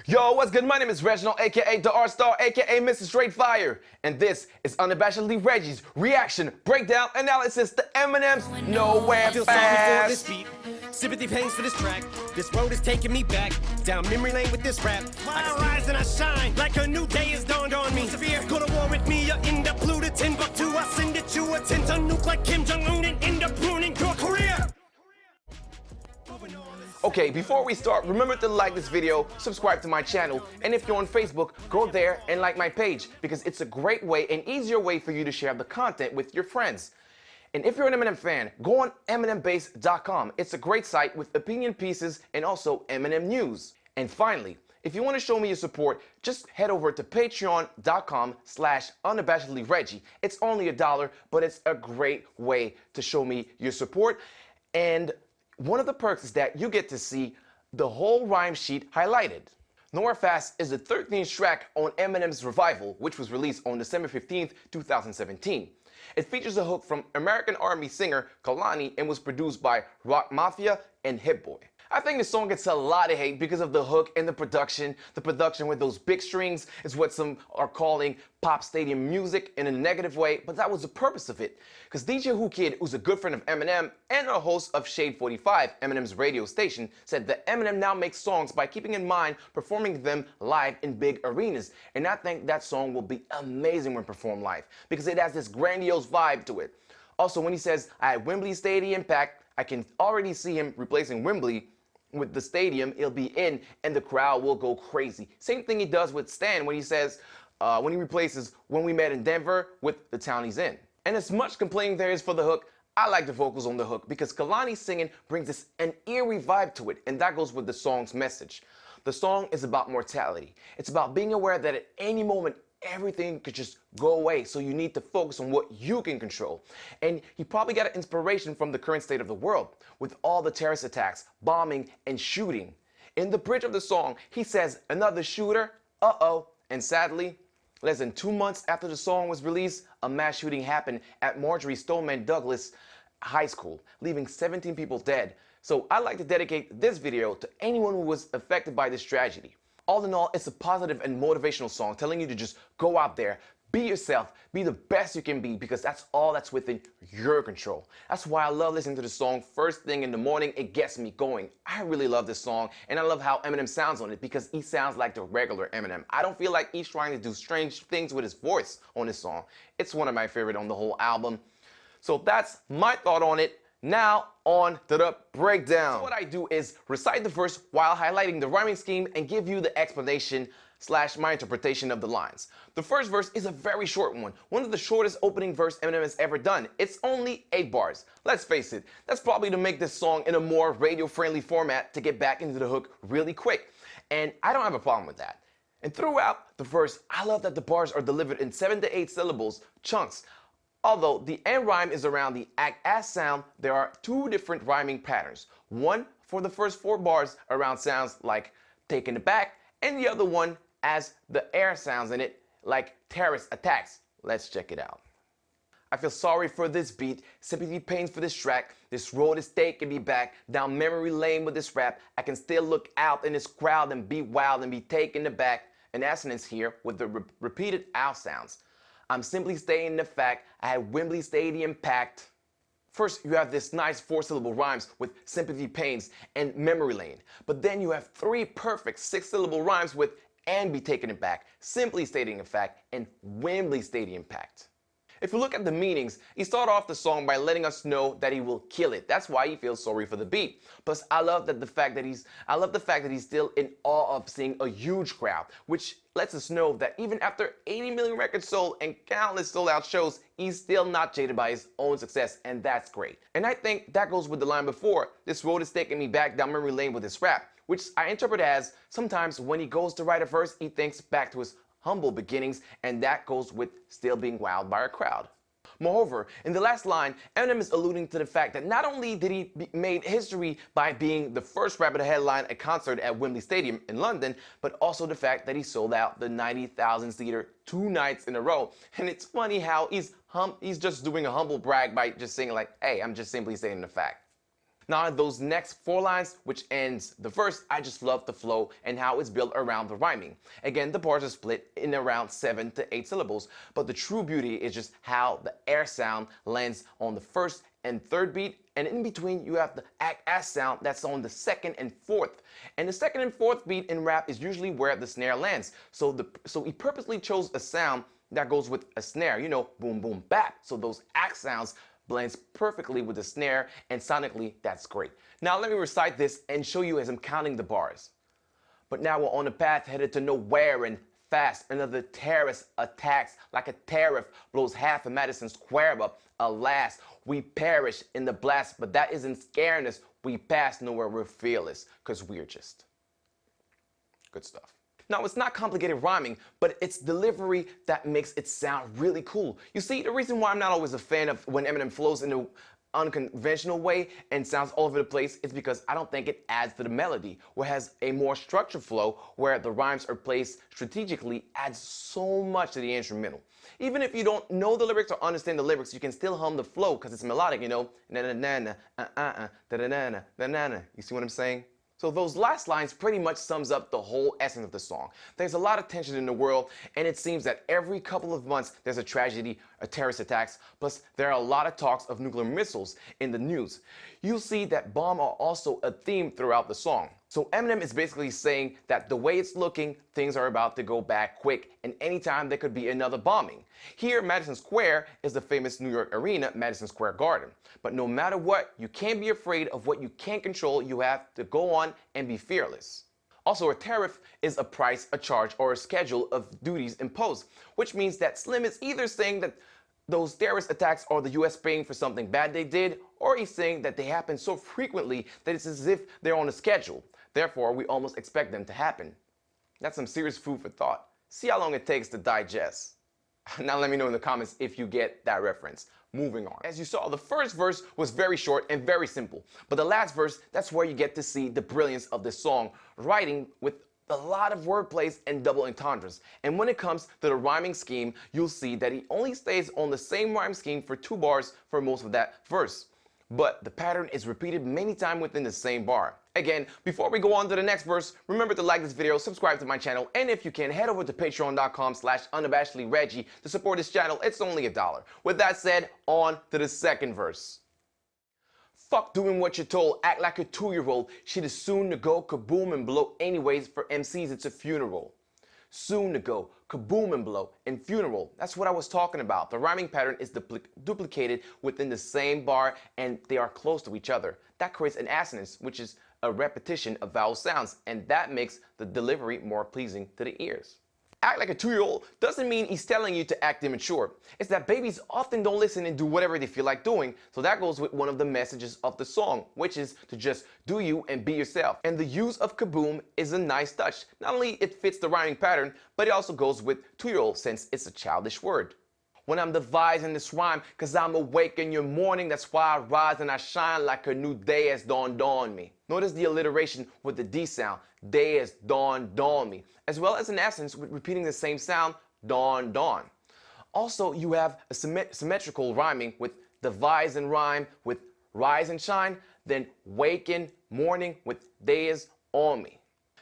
Yo, what's good? My name is Reginald, aka the R-Star, aka Mr. Straight Fire. And this is Unabashedly Reggie's reaction, breakdown, analysis to Eminem's Nowhere Feel sorry for this Fast. beat, sympathy pains for this track. This road is taking me back, down memory lane with this rap. I rise and I shine, like a new day has dawned on me. Severe, go to war with me, you end up polluted. Timbuktu, I send it you a tint on nuke like Kim Jong-un and end up ruining your career. Okay, before we start, remember to like this video, subscribe to my channel, and if you're on Facebook, go there and like my page because it's a great way and easier way for you to share the content with your friends. And if you're an Eminem fan, go on EminemBase.com. It's a great site with opinion pieces and also Eminem news. And finally, if you want to show me your support, just head over to patreon.com/unabashedlyreggie. It's only $1, but it's a great way to show me your support. And one of the perks is that you get to see the whole rhyme sheet highlighted. Nowhere Fast is the 13th track on Eminem's Revival, which was released on December 15th, 2017. It features a hook from American Army singer Kehlani and was produced by Rock Mafia and Hit Boy. I think the song gets a lot of hate because of the hook and the production. The production with those big strings is what some are calling pop stadium music in a negative way, but that was the purpose of it. Because DJ Who Kid, who's a good friend of Eminem and a host of Shade 45, Eminem's radio station, said that Eminem now makes songs by keeping in mind performing them live in big arenas. And I think that song will be amazing when performed live because it has this grandiose vibe to it. Also, when he says, I had Wembley Stadium packed, I can already see him replacing Wembley with the stadium it'll be in, and the crowd will go crazy. Same thing he does with Stan when he says, when he replaces When We Met in Denver with The Town He's In. And as much complaining there is for the hook, I like the vocals on the hook because Kehlani's singing brings this an eerie vibe to it, and that goes with the song's message. The song is about mortality. It's about being aware that at any moment, everything could just go away, so you need to focus on what you can control. And he probably got an inspiration from the current state of the world, with all the terrorist attacks, bombing, and shooting. In the bridge of the song, he says, another shooter, uh-oh. And sadly, less than 2 months after the song was released, a mass shooting happened at Marjorie Stoneman Douglas High School, leaving 17 people dead. So I'd like to dedicate this video to anyone who was affected by this tragedy. All in all, it's a positive and motivational song telling you to just go out there, be yourself, be the best you can be because that's all that's within your control. That's why I love listening to the song first thing in the morning. It gets me going. I really love this song and I love how Eminem sounds on it because he sounds like the regular Eminem. I don't feel like he's trying to do strange things with his voice on this song. It's one of my favorite on the whole album. So that's my thought on it. Now on to the breakdown. So what I do is recite the verse while highlighting the rhyming scheme and give you the explanation / my interpretation of the lines. The first verse is a very short one of the shortest opening verse Eminem has ever done. It's only 8 bars. Let's face it, that's probably to make this song in a more radio-friendly format to get back into the hook really quick. And I don't have a problem with that. And throughout the verse, I love that the bars are delivered in 7 to 8 syllables, chunks. Although the end rhyme is around the act-as sound, there are 2 different rhyming patterns. One for the first 4 bars around sounds like taken aback, and the other one as the air sounds in it like terrorist attacks. Let's check it out. I feel sorry for this beat, sympathy pains for this track. This road is taking me back, down memory lane with this rap. I can still look out in this crowd and be wild and be taken aback. An Arsonist here with the repeated ow sounds. I'm simply stating the fact I had Wembley Stadium packed. First, you have this nice 4-syllable rhymes with sympathy pains and memory lane. But then you have 3 perfect 6-syllable rhymes with and be taken aback, simply stating a fact, and Wembley Stadium packed. If you look at the meanings, he started off the song by letting us know that he will kill it. That's why he feels sorry for the beat. Plus, I love the fact that he's still in awe of seeing a huge crowd, which lets us know that even after 80 million records sold and countless sold-out shows, he's still not jaded by his own success, and that's great. And I think that goes with the line before, this road is taking me back down memory lane with this rap, which I interpret as sometimes when he goes to write a verse, he thinks back to his humble beginnings, and that goes with still being wowed by a crowd. Moreover, in the last line, Eminem is alluding to the fact that not only did he made history by being the first rapper to headline a concert at Wembley Stadium in London, but also the fact that he sold out the 90,000 seater 2 nights in a row. And it's funny how he's just doing a humble brag by just saying like, hey, I'm just simply stating the fact. Now, in those next 4 lines, which ends the verse, I just love the flow and how it's built around the rhyming. Again, the bars are split in around 7 to 8 syllables, but the true beauty is just how the air sound lands on the first and third beat, and in between you have the ass sound that's on the second and fourth. And the second and fourth beat in rap is usually where the snare lands. So he purposely chose a sound that goes with a snare, you know, boom, boom, bap. So those axe sounds blends perfectly with the snare, and sonically, that's great. Now let me recite this and show you as I'm counting the bars. But now we're on a path headed to nowhere, and fast another terrorist attacks like a tariff blows half of Madison Square up. Alas, we perish in the blast, but that isn't scaring us. We pass nowhere, we're fearless, cause we're just good stuff. Now, it's not complicated rhyming, but it's delivery that makes it sound really cool. You see, the reason why I'm not always a fan of when Eminem flows in an unconventional way and sounds all over the place is because I don't think it adds to the melody, whereas a more structured flow where the rhymes are placed strategically adds so much to the instrumental. Even if you don't know the lyrics or understand the lyrics, you can still hum the flow because it's melodic, you know. Na-na-na-na, da-da-na-na, da-da-na-na. You see what I'm saying? So those last lines pretty much sums up the whole essence of the song. There's a lot of tension in the world, and it seems that every couple of months there's a tragedy, a terrorist attacks, plus there are a lot of talks of nuclear missiles in the news. You'll see that bomb are also a theme throughout the song. So Eminem is basically saying that the way it's looking, things are about to go bad quick, and anytime there could be another bombing. Here, Madison Square is the famous New York arena, Madison Square Garden. But no matter what, you can't be afraid of what you can't control. You have to go on and be fearless. Also, a tariff is a price, a charge, or a schedule of duties imposed, which means that Slim is either saying that those terrorist attacks are the US paying for something bad they did, or he's saying that they happen so frequently that it's as if they're on a schedule. Therefore, we almost expect them to happen. That's some serious food for thought. See how long it takes to digest. Now let me know in the comments if you get that reference. Moving on. As you saw, the first verse was very short and very simple. But the last verse, that's where you get to see the brilliance of this song, writing with a lot of wordplays and double entendres. And when it comes to the rhyming scheme, you'll see that he only stays on the same rhyme scheme for 2 bars for most of that verse. But the pattern is repeated many times within the same bar. Again, before we go on to the next verse, remember to like this video, subscribe to my channel, and if you can, head over to patreon.com/unabashedlyreggie to support this channel. It's only $1. With that said, on to the second verse. Fuck doing what you're told, act like a 2-year-old. Shit is soon to go, kaboom and blow. Anyways, for MCs, it's a funeral. Soon to go, kaboom and blow, and funeral. That's what I was talking about. The rhyming pattern is duplicated within the same bar, and they are close to each other. That creates an assonance, which is a repetition of vowel sounds, and that makes the delivery more pleasing to the ears. Act like a 2-year-old doesn't mean he's telling you to act immature. It's that babies often don't listen and do whatever they feel like doing, so that goes with one of the messages of the song, which is to just do you and be yourself. And the use of kaboom is a nice touch. Not only it fits the rhyming pattern, but it also goes with 2-year-old since it's a childish word. When I'm devising this rhyme, cause I'm awake in your morning, that's why I rise and I shine like a new day has dawned on me. Notice the alliteration with the D sound, day has dawned on me, as well as an essence with repeating the same sound, dawn, dawn. Also, you have a symmetrical rhyming with devise and rhyme with rise and shine, then waken, morning with day is on me.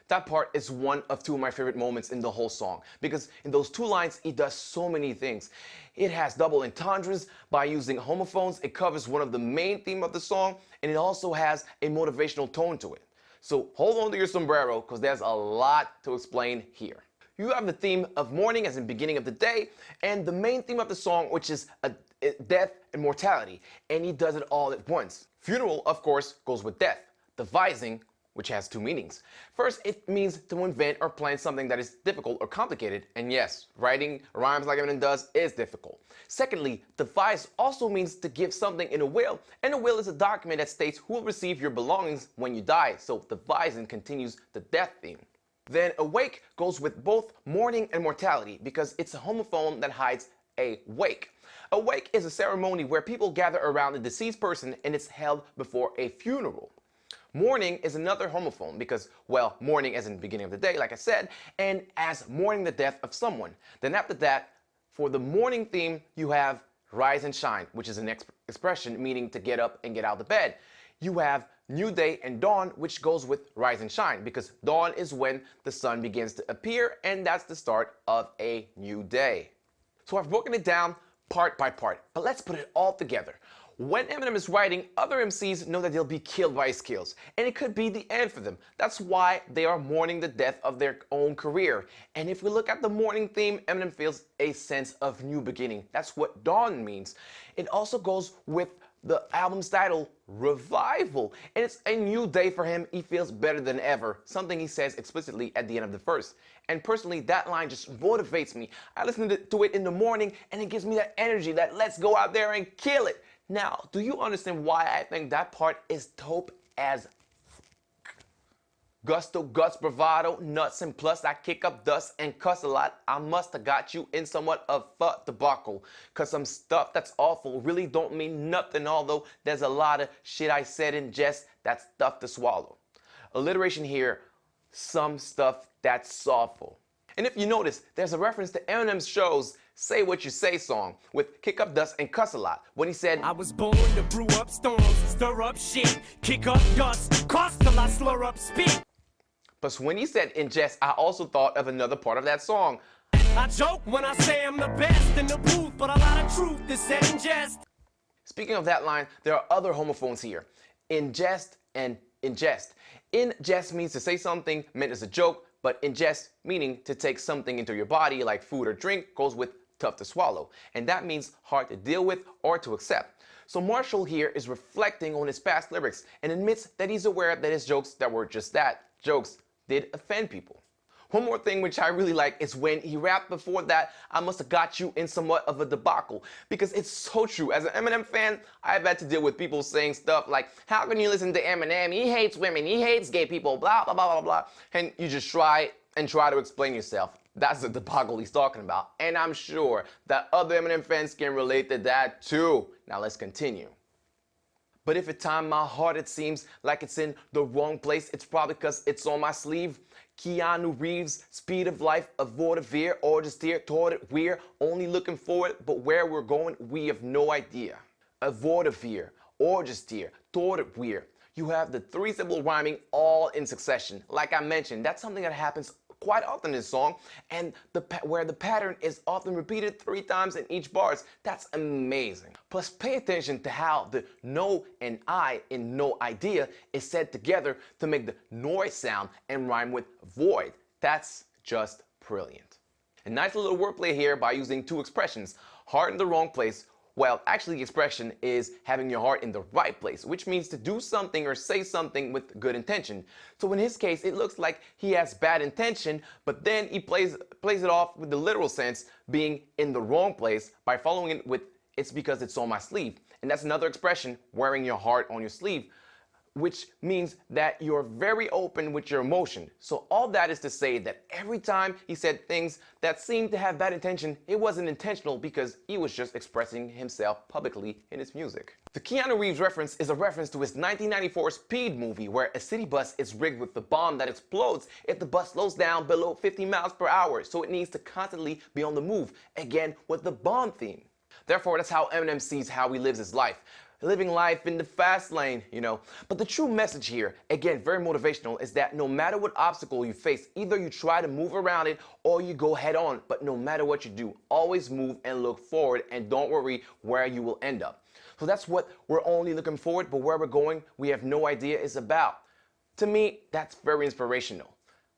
That part is one of 2 of my favorite moments in the whole song, because in those 2 lines, he does so many things. It has double entendres by using homophones, it covers one of the main themes of the song, and it also has a motivational tone to it. So hold on to your sombrero, because there's a lot to explain here. You have the theme of morning as in beginning of the day, and the main theme of the song, which is death and mortality, and he does it all at once. Funeral, of course, goes with death. Devising, which has 2 meanings. First, it means to invent or plan something that is difficult or complicated, and yes, writing rhymes like Eminem does is difficult. Secondly, devise also means to give something in a will, and a will is a document that states who will receive your belongings when you die, so devising continues the death theme. Then awake goes with both mourning and mortality because it's a homophone that hides a wake. A wake is a ceremony where people gather around a deceased person and it's held before a funeral. Mourning is another homophone because, well, mourning as in the beginning of the day, like I said, and as mourning the death of someone. Then after that, for the mourning theme, you have rise and shine, which is an expression meaning to get up and get out of bed. You have new day and dawn, which goes with rise and shine, because dawn is when the sun begins to appear, and that's the start of a new day. So I've broken it down part by part, but let's put it all together. When Eminem is writing, other MCs know that they'll be killed by his skills, and it could be the end for them. That's why they are mourning the death of their own career. And if we look at the mourning theme, Eminem feels a sense of new beginning. That's what dawn means. It also goes with the album's title, Revival. And it's a new day for him. He feels better than ever, something he says explicitly at the end of the verse. And personally, that line just motivates me. I listen to it in the morning, and it gives me that energy that let's go out there and kill it. Now, do you understand why I think that part is dope as gusto, guts, bravado, nuts, and plus I kick up dust and cuss a lot. I must have got you in somewhat of a debacle. Cause some stuff that's awful really don't mean nothing, although there's a lot of shit I said in jest that's tough to swallow. Alliteration here, some stuff that's awful. And if you notice, there's a reference to Eminem's show's Say What You Say song with kick up dust and cuss a lot when he said, I was born to brew up storms, stir up shit, kick up dust, cost till I slur up spit. Plus when he said in jest, I also thought of another part of that song. I joke when I say I'm the best in the booth, but a lot of truth is said in jest. Speaking of that line, there are other homophones here. In jest and in jest. In jest means to say something meant as a joke, but in jest, meaning to take something into your body like food or drink, goes with tough to swallow. And that means hard to deal with or to accept. So Marshall here is reflecting on his past lyrics and admits that he's aware that his jokes that were just that, jokes, did offend people. One more thing which I really like is when he rapped before that, I must have got you in somewhat of a debacle, because it's so true. As an Eminem fan, I've had to deal with people saying stuff like, how can you listen to Eminem? He hates women, he hates gay people, blah, blah, blah, blah, blah. And you just try to explain yourself. That's the debacle he's talking about. And I'm sure that other Eminem fans can relate to that too. Now let's continue. But if at time my heart it seems like it's in the wrong place, it's probably because it's on my sleeve. Keanu Reeves, speed of life, avoid a veer, or just steer toward it. We're only looking forward, but where we're going, we have no idea. Avoid a veer, or just steer toward it. We're. You have the three-syllable rhyming all in succession. Like I mentioned, that's something that happens quite often in this song, and where the pattern is often repeated 3 times in each bars. That's amazing. Plus, pay attention to how the no and I in no idea is said together to make the noise sound and rhyme with void. That's just brilliant. A nice little wordplay here by using 2 expressions, heart in the wrong place. Well, actually the expression is having your heart in the right place, which means to do something or say something with good intention. So in his case, it looks like he has bad intention, but then he plays it off with the literal sense, being in the wrong place, by following it with, it's because it's on my sleeve. And that's another expression, wearing your heart on your sleeve, which means that you're very open with your emotion. So all that is to say that every time he said things that seemed to have bad intention, it wasn't intentional because he was just expressing himself publicly in his music. The Keanu Reeves reference is a reference to his 1994 Speed movie, where a city bus is rigged with the bomb that explodes if the bus slows down below 50 miles per hour, so it needs to constantly be on the move, again with the bomb theme. Therefore, that's how Eminem sees how he lives his life. Living life in the fast lane, you know. But the true message here, again, very motivational, is that no matter what obstacle you face, either you try to move around it or you go head on. But no matter what you do, always move and look forward, and don't worry where you will end up. So that's what we're only looking forward, but where we're going, we have no idea is about. To me, that's very inspirational.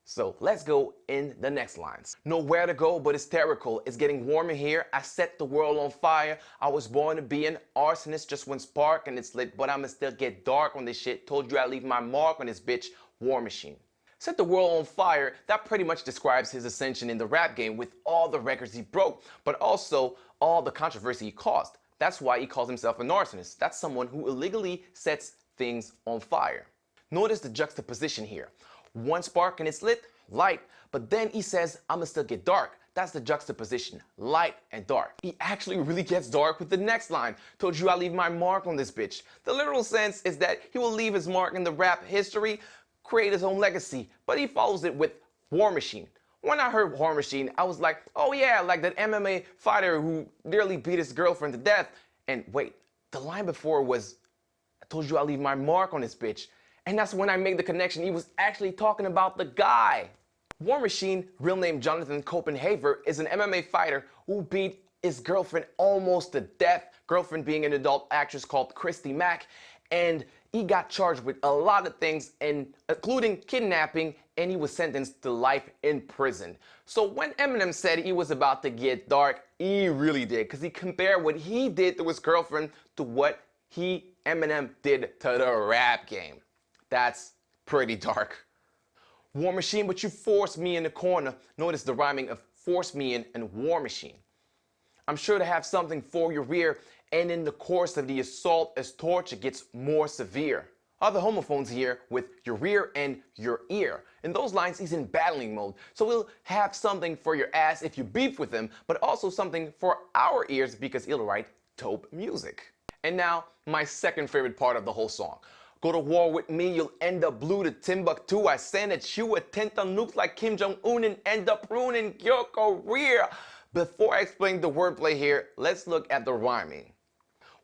So let's go in the next lines. Nowhere to go but hysterical. It's getting warmer here. I set the world on fire. I was born to be an arsonist. Just one spark and it's lit, but I'ma still get dark on this shit. Told you I leave my mark on this bitch. War machine. Set the world on fire. That pretty much describes his ascension in the rap game with all the records he broke, but also all the controversy he caused. That's why he calls himself an arsonist. That's someone who illegally sets things on fire. Notice the juxtaposition here. One spark and it's lit, light, but then he says, I'ma still get dark. That's the juxtaposition, light and dark. He actually really gets dark with the next line. Told you I leave my mark on this bitch. The literal sense is that he will leave his mark in the rap history, create his own legacy, but he follows it with War Machine. When I heard War Machine, I was like, oh yeah, like that MMA fighter who nearly beat his girlfriend to death. And wait, the line before was, I told you I leave my mark on this bitch. And that's when I made the connection. He was actually talking about the guy. War Machine, real name Jonathan Copenhaver, is an MMA fighter who beat his girlfriend almost to death, girlfriend being an adult actress called Christy Mack, and he got charged with a lot of things, including kidnapping, and he was sentenced to life in prison. So when Eminem said he was about to get dark, he really did, because he compared what he did to his girlfriend to what Eminem did to the rap game. That's pretty dark. War Machine, but you forced me in the corner. Notice the rhyming of force me in and War Machine. I'm sure to have something for your rear, and in the course of the assault as torture gets more severe. Other homophones here with your rear and your ear. In those lines, he's in battling mode, so we'll have something for your ass if you beef with him, but also something for our ears because he'll write dope music. And now, my second favorite part of the whole song. Go to war with me, you'll end up blue to Timbuktu. I send at you a tent on nukes like Kim Jong-un and end up ruining your career. Before I explain the wordplay here, let's look at the rhyming.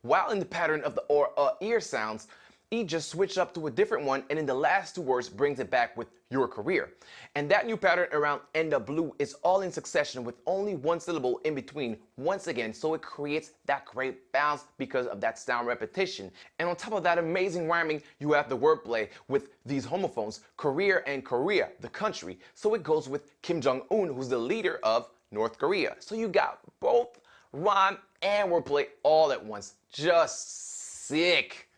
While in the pattern of the ear sounds, he just switched up to a different one, and in the last two words brings it back with your career. And that new pattern around end up blue is all in succession with only one syllable in between once again, so it creates that great bounce because of that sound repetition. And on top of that amazing rhyming, you have the wordplay with these homophones, career and Korea, the country. So it goes with Kim Jong-un, who's the leader of North Korea. So you got both rhyme and wordplay all at once. Just sick.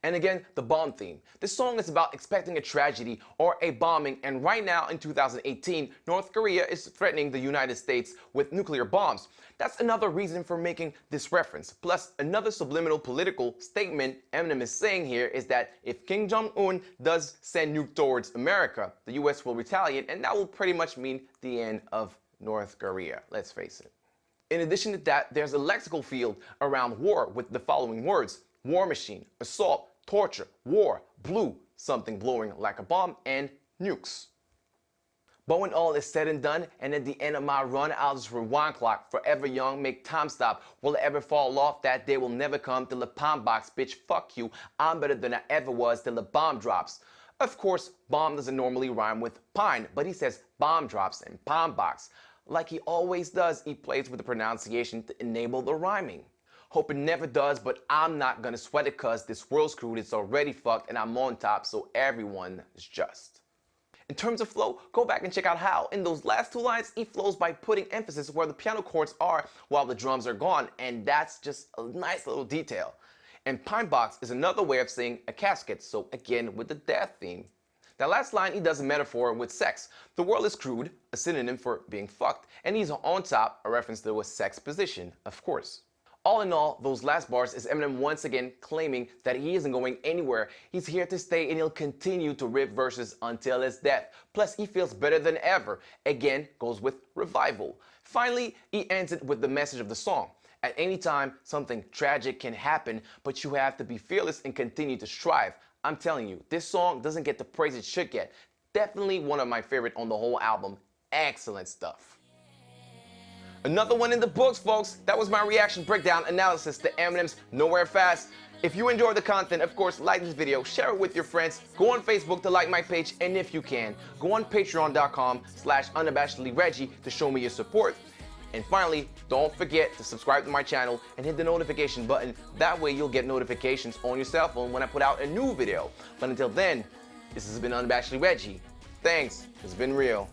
And again, the bomb theme. This song is about expecting a tragedy or a bombing, and right now in 2018, North Korea is threatening the United States with nuclear bombs. That's another reason for making this reference. Plus, another subliminal political statement Eminem is saying here is that if Kim Jong-un does send nuke towards America, the US will retaliate, and that will pretty much mean the end of North Korea, let's face it. In addition to that, there's a lexical field around war with the following words: war machine, assault, torture, war, blue, something blowing like a bomb, and nukes. But when all is said and done, and at the end of my run, I'll just rewind clock, forever young, make time stop. Will it ever fall off? That day will never come till the palm box, bitch, fuck you. I'm better than I ever was till the bomb drops. Of course, bomb doesn't normally rhyme with pine, but he says bomb drops and palm box. Like he always does, he plays with the pronunciation to enable the rhyming. Hope it never does, but I'm not gonna sweat it cause this world's screwed, it's already fucked, and I'm on top, so everyone is just. In terms of flow, go back and check out how, in those last two lines, he flows by putting emphasis where the piano chords are while the drums are gone, and that's just a nice little detail. And pine box is another way of saying a casket, so again with the death theme. That last line, he does a metaphor with sex. The world is crude, a synonym for being fucked, and he's on top, a reference to a sex position, of course. All in all, those last bars is Eminem once again claiming that he isn't going anywhere. He's here to stay and he'll continue to rip verses until his death. Plus, he feels better than ever. Again, goes with revival. Finally, he ends it with the message of the song. At any time, something tragic can happen, but you have to be fearless and continue to strive. I'm telling you, this song doesn't get the praise it should get. Definitely one of my favorite on the whole album. Excellent stuff. Another one in the books, folks. That was my reaction breakdown analysis to Eminem's Nowhere Fast. If you enjoyed the content, of course, like this video, share it with your friends, go on Facebook to like my page, and if you can, go on patreon.com/unabashedlyreggie to show me your support. And finally, don't forget to subscribe to my channel and hit the notification button. That way you'll get notifications on your cell phone when I put out a new video. But until then, this has been Unabashedly Reggie. Thanks, it's been real.